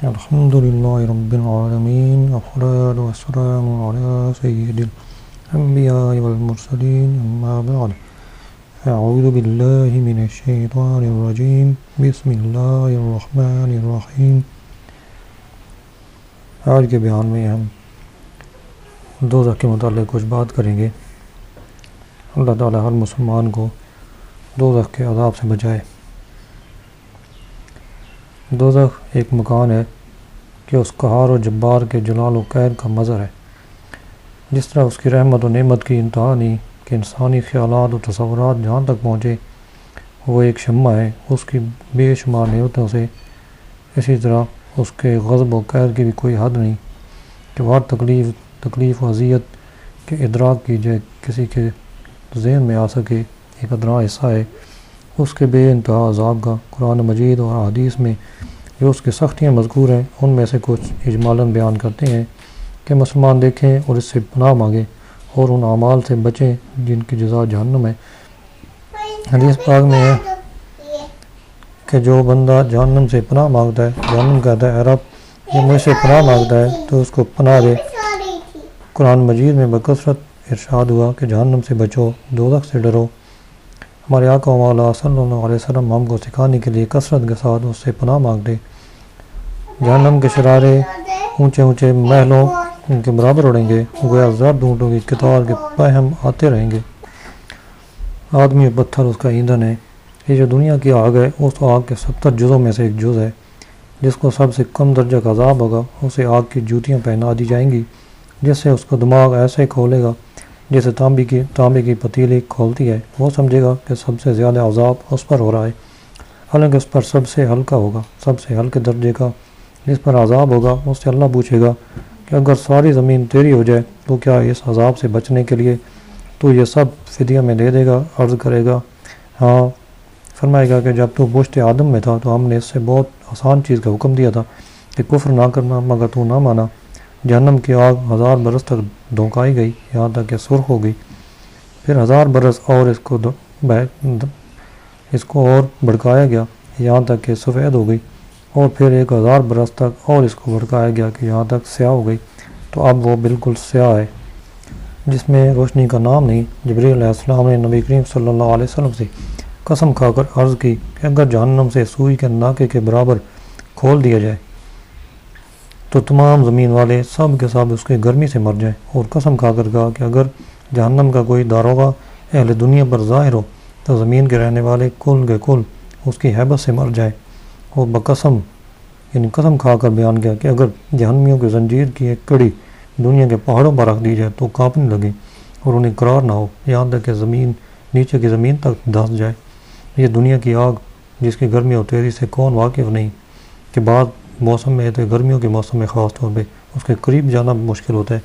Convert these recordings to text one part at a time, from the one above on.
الحمد لله رب العالمين والصلاة والسلام على سيد الأنبياء والمرسلين أما بعد أعوذ بالله من الشيطان الرجيم بسم الله الرحمن الرحيم۔ آج کے بیان میں ہم دوزخ کے متعلق کچھ بات کریں گے۔ اللہ تعالی ہر مسلمان کو دوزخ کے عذاب سے بچائے۔ دوزخ ایک مکان ہے کہ اس قہار و جبار کے جلال و قہر کا مظہر ہے۔ جس طرح اس کی رحمت و نعمت کی انتہا نہیں کہ انسانی خیالات و تصورات جہاں تک پہنچے وہ ایک شمع ہے اس کی بے شمار نعمتوں سے، اسی طرح اس کے غضب و قہر کی بھی کوئی حد نہیں کہ وہ تکلیف و اذیت کے ادراک کی جائے کسی کے ذہن میں آ سکے۔ ایک ادنا حصہ ہے اس کے بے انتہا عذاب کا۔ قرآن مجید اور احادیث میں جو اس کی سختیاں مذکور ہیں ان میں سے کچھ اجمالاً بیان کرتے ہیں کہ مسلمان دیکھیں اور اس سے پناہ مانگیں اور ان اعمال سے بچیں جن کی جزا جہنم ہے۔ حدیث پاک میں ہے کہ جو بندہ جہنم سے پناہ مانگتا ہے، جہنم کہتا ہے اے رب یہ مجھ سے پناہ مانگتا ہے تو اس کو پناہ دے۔ قرآن مجید میں بکثرت ارشاد ہوا کہ جہنم سے بچو، دوزخ سے ڈرو۔ ہمارے آقا و مولا صلی اللہ علیہ وسلم ہم کو سکھانے کے لیے کثرت کے ساتھ اس سے پناہ مانگتے۔ جہنم کے شرارے اونچے اونچے محلوں ان کے برابر اڑیں گے، گویا زرد اونٹوں کی قطار کے پہم آتے رہیں گے۔ آدمی اور پتھر اس کا ایندھن ہے۔ یہ جو دنیا کی آگ ہے اس آگ کے 70 جزوں میں سے ایک جز ہے۔ جس کو سب سے کم درجہ کا عذاب ہوگا اسے آگ کی جوتیاں پہنا دی جائیں گی جس سے اس کو دماغ ایسے کھولے گا جیسے تانبے کی پتیلی کھولتی ہے۔ وہ سمجھے گا کہ سب سے زیادہ عذاب اس پر ہو رہا ہے، حالانکہ اس پر سب سے ہلکا ہوگا، سب سے ہلکے درجے کا جس پر عذاب ہوگا اس سے اللہ پوچھے گا کہ اگر ساری زمین تیری ہو جائے تو کیا اس عذاب سے بچنے کے لیے تو یہ سب فدیہ میں دے دے گا؟ عرض کرے گا ہاں۔ فرمائے گا کہ جب تو پشت آدم میں تھا تو ہم نے اس سے بہت آسان چیز کا حکم دیا تھا کہ کفر نہ کرنا، مگر تو نہ مانا۔ جہنم کی آگ 1000 برس تک دھونکائی گئی یہاں تک کہ سرخ ہو گئی، پھر 1000 برس اور اس کو اور بھڑکایا گیا یہاں تک کہ سفید ہو گئی، اور پھر 1000 برس تک اور اس کو بھڑکایا گیا کہ یہاں تک سیاہ ہو گئی، تو اب وہ بالکل سیاہ ہے جس میں روشنی کا نام نہیں۔ جبریل علیہ السلام نے نبی کریم صلی اللہ علیہ وسلم سے قسم کھا کر عرض کی کہ اگر جہنم سے سوئی کے ناکے کے برابر کھول دیا جائے تو تمام زمین والے سب کے سب اس کے گرمی سے مر جائیں، اور قسم کھا کر کہا کہ اگر جہنم کا کوئی داروغہ اہل دنیا پر ظاہر ہو تو زمین کے رہنے والے کل کے کل اس کی ہیبت سے مر جائیں، اور بقسم یعنی قسم کھا کر بیان کیا کہ اگر جہنمیوں کی زنجیر کی ایک کڑی دنیا کے پہاڑوں پر رکھ دی جائے تو کانپنے لگے اور انہیں قرار نہ ہو یہاں تک کہ زمین نیچے کی زمین تک دھنس جائے۔ یہ دنیا کی آگ جس کی گرمی اور تیزی سے کون واقف نہیں کہ بعض موسم میں تو گرمیوں کے موسم میں خاص طور پہ اس کے قریب جانا مشکل ہوتا ہے،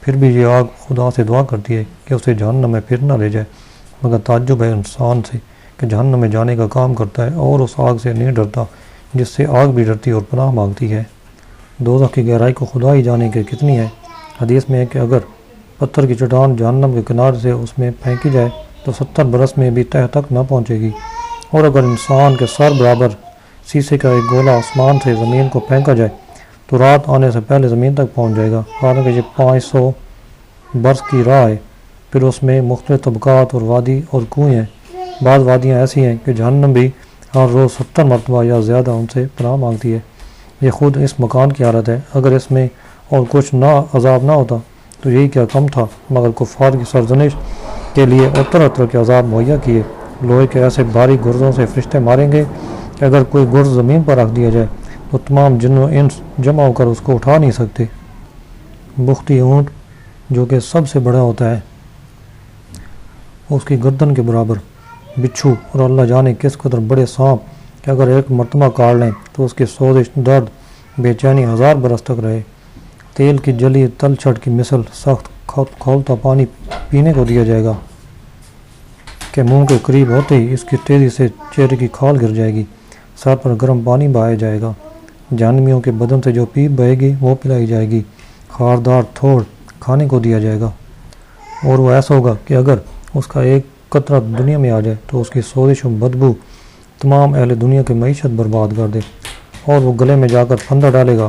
پھر بھی یہ آگ خدا سے دعا کرتی ہے کہ اسے جہنم میں پھر نہ لے جائے، مگر تعجب ہے انسان سے کہ جہنم میں جانے کا کام کرتا ہے اور اس آگ سے نہیں ڈرتا جس سے آگ بھی ڈرتی اور پناہ مانگتی ہے۔ دوزخ کی گہرائی کو خدا ہی جانے کہ کتنی ہے۔ حدیث میں ہے کہ اگر پتھر کی چٹان جہنم کے کنارے سے اس میں پھینکی جائے تو 70 برس میں بھی تہ تک نہ پہنچے گی، اور اگر انسان کے سر برابر سیسے کا ایک گولا آسمان سے زمین کو پھینکا جائے تو رات آنے سے پہلے زمین تک پہنچ جائے گا، حالانکہ یہ 500 برس کی راہ ہے۔ پھر اس میں مختلف طبقات اور وادی اور کنویں ہیں۔ بعض وادیاں ایسی ہیں کہ جہنم بھی ہر روز 70 مرتبہ یا زیادہ ان سے پناہ مانگتی ہے۔ یہ خود اس مکان کی حالت ہے۔ اگر اس میں اور کچھ عذاب نہ ہوتا تو یہی کیا کم تھا، مگر کفار کی سرزنش کے لیے اور طرح طرح کے عذاب مہیا کیے۔ لوہے کے ایسے بھاری گرزوں سے فرشتے ماریں گے کہ اگر کوئی گرز زمین پر رکھ دیا جائے تو تمام جن و انس جمع ہو کر اس کو اٹھا نہیں سکتے۔ بختی اونٹ جو کہ سب سے بڑا ہوتا ہے اس کی گردن کے برابر، بچھو اور اللہ جانے کس قدر بڑے سانپ کہ اگر ایک مرتبہ کاٹ لیں تو اس کی سوزش، درد، بے چینی 1000 برس تک رہے۔ تیل کی جلی تل چھٹ کی مثل سخت کھولتا پانی پینے کو دیا جائے گا کہ منہ کے قریب ہوتے ہی اس کی تیزی سے چہرے کی کھال گر جائے گی، سر پر گرم پانی بہایا جائے گا، جہنمیوں کے بدن سے جو پیپ بہے گی وہ پلائی جائے گی، خاردار تھوڑ کھانے کو دیا جائے گا، اور وہ ایسا ہوگا کہ اگر اس کا ایک قطرہ دنیا میں آ جائے تو اس کی سوزش و بدبو تمام اہل دنیا کی معیشت برباد کر دے، اور وہ گلے میں جا کر پھندہ ڈالے گا،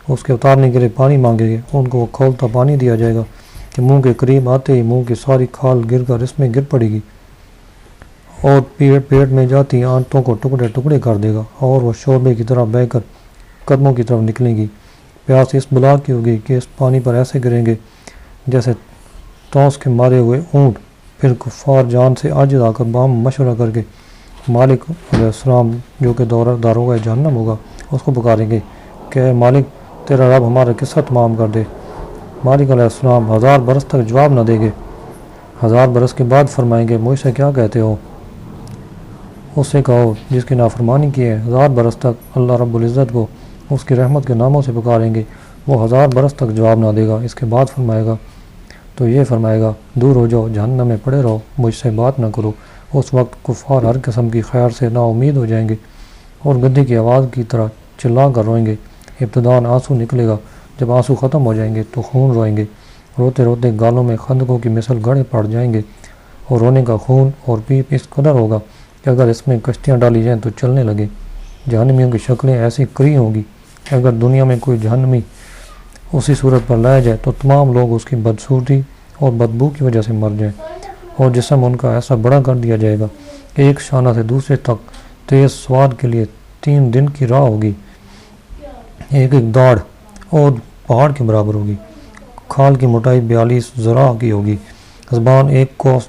اس کے اتارنے کے لیے پانی مانگے گے، ان کو وہ کھولتا پانی دیا جائے گا کہ منہ کے قریب آتے ہی منہ کی ساری کھال گر کر اس میں گر پڑے گی، اور پیٹ میں جاتی آنتوں کو ٹکڑے ٹکڑے کر دے گا، اور وہ شوربے کی طرح بہہ کر قدموں کی طرف نکلیں گی۔ پیاس اس بلا کی ہوگی کہ اس پانی پر ایسے گریں گے جیسے تونس کے مارے ہوئے اونٹ۔ پھر کفار جان سے عاجز آ کر باہم مشورہ کر کے مالک علیہ السلام، جو کہ داروغہ جہنم ہوگا، اس کو پکاریں گے کہ اے مالک، تیرا رب ہمارا قصہ تمام کر دے۔ مالک علیہ السلام 1000 برس تک جواب نہ دیں گے۔ 1000 برس کے بعد فرمائیں گے مجھ سے کیا کہتے ہو؟ اس سے کہو جس کی نافرمانی کی ہے 1000 برس تک اللہ رب العزت کو اس کی رحمت کے ناموں سے پکاریں گے، وہ 1000 برس تک جواب نہ دے گا۔ اس کے بعد فرمائے گا تو یہ فرمائے گا دور ہو جاؤ، جہنم میں پڑے رہو، مجھ سے بات نہ کرو۔ اس وقت کفار ہر قسم کی خیر سے نا امید ہو جائیں گے اور گدے کی آواز کی طرح چلا کر روئیں گے۔ ابتداءً آنسو نکلے گا، جب آنسو ختم ہو جائیں گے تو خون روئیں گے، روتے روتے گالوں میں خندقوں کی مثل گڑھے پڑ جائیں گے، اور رونے کا خون اور پیپ اس قدر ہوگا کہ اگر اس میں کشتیاں ڈالی جائیں تو چلنے لگے۔ جہنمیوں کی شکلیں ایسی کری ہوں گی کہ اگر دنیا میں کوئی جہنمی اسی صورت پر لایا جائے تو تمام لوگ اس کی بدصورتی اور بدبو کی وجہ سے مر جائیں، اور جسم ان کا ایسا بڑا کر دیا جائے گا کہ ایک شانہ سے دوسرے تک تیز سوار کے لیے 3 دن کی راہ ہوگی۔ ایک داڑھ اور پہاڑ کے برابر ہوگی، کھال کی موٹائی 42 ذراع کی ہوگی، زبان 1 کوس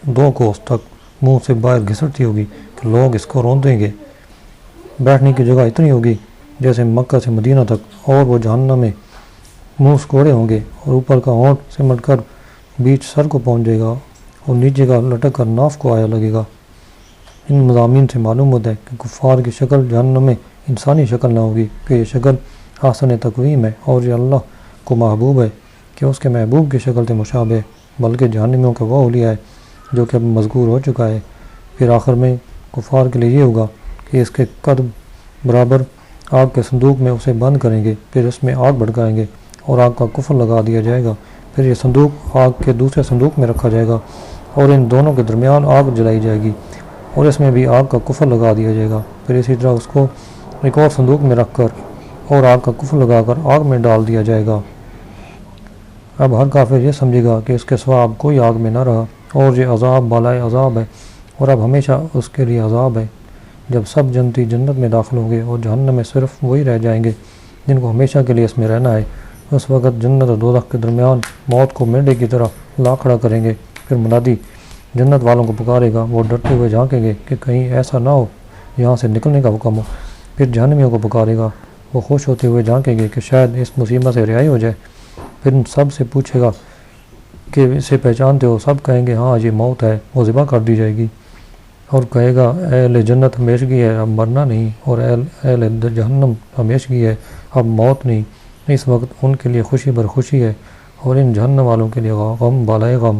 2 کوس تک منہ سے باہر گھسٹتی ہوگی کہ لوگ اس کو روندیں گے۔ بیٹھنے کی جگہ اتنی ہوگی جیسے مکہ سے مدینہ تک، اور وہ جہنم میں منہ سکوڑے ہوں گے، اور اوپر کا ہونٹ سمٹ کر بیچ سر کو پہنچ جائے گا، اور نیچے کا لٹک کر ناف کو آیا لگے گا۔ ان مضامین سے معلوم ہوتا ہے کہ کفار کی شکل جہنم میں انسانی شکل نہ ہوگی، کہ یہ شکل احسن تقویم ہے، اور یہ اللہ کو محبوب ہے کہ اس کے محبوب کی شکل سے مشابہ ہے، بلکہ جہنمیوں کا وہ اولیاء ہے جو کہ اب مذکور ہو چکا ہے۔ پھر آخر میں کفار کے لیے یہ ہوگا کہ اس کے قد برابر آگ کے صندوق میں اسے بند کریں گے، پھر اس میں آگ بھڑکائیں گے اور آگ کا کفر لگا دیا جائے گا، پھر یہ صندوق آگ کے دوسرے صندوق میں رکھا جائے گا اور ان دونوں کے درمیان آگ جلائی جائے گی اور اس میں بھی آگ کا کفر لگا دیا جائے گا، پھر اسی طرح اس کو ایک اور صندوق میں رکھ کر اور آگ کا کفر لگا کر آگ میں ڈال دیا جائے گا۔ اب ہر کافر یہ سمجھے گا کہ اس کے سوا اب کوئی آگ میں نہ رہا، اور یہ عذاب بالائے عذاب ہے، اور اب ہمیشہ اس کے لیے عذاب ہے۔ جب سب جنتی جنت میں داخل ہوں گے اور جہنم میں صرف وہی رہ جائیں گے جن کو ہمیشہ کے لیے اس میں رہنا ہے، اس وقت جنت اور دوزخ کے درمیان موت کو مینڈے کی طرح لا کھڑا کریں گے۔ پھر منادی جنت والوں کو پکارے گا، وہ ڈرتے ہوئے جھانکیں گے کہ کہیں ایسا نہ ہو یہاں سے نکلنے کا حکم ہو۔ پھر جہنمیوں کو پکارے گا، وہ خوش ہوتے ہوئے جھانکیں گے کہ شاید اس مصیبت سے رہائی ہو جائے۔ پھر ان سب سے پوچھے گا کہ اسے پہچانتے ہو؟ سب کہیں گے ہاں یہ موت ہے، وہ ذبح کر دی جائے گی، اور کہے گا اے اہل جنت ہمیشگی ہے، اب مرنا نہیں، اور اہل جہنم ہمیشگی ہے، اب موت نہیں۔ اس وقت ان کے لیے خوشی بر خوشی ہے اور ان جہنم والوں کے لیے غم بالائے غم۔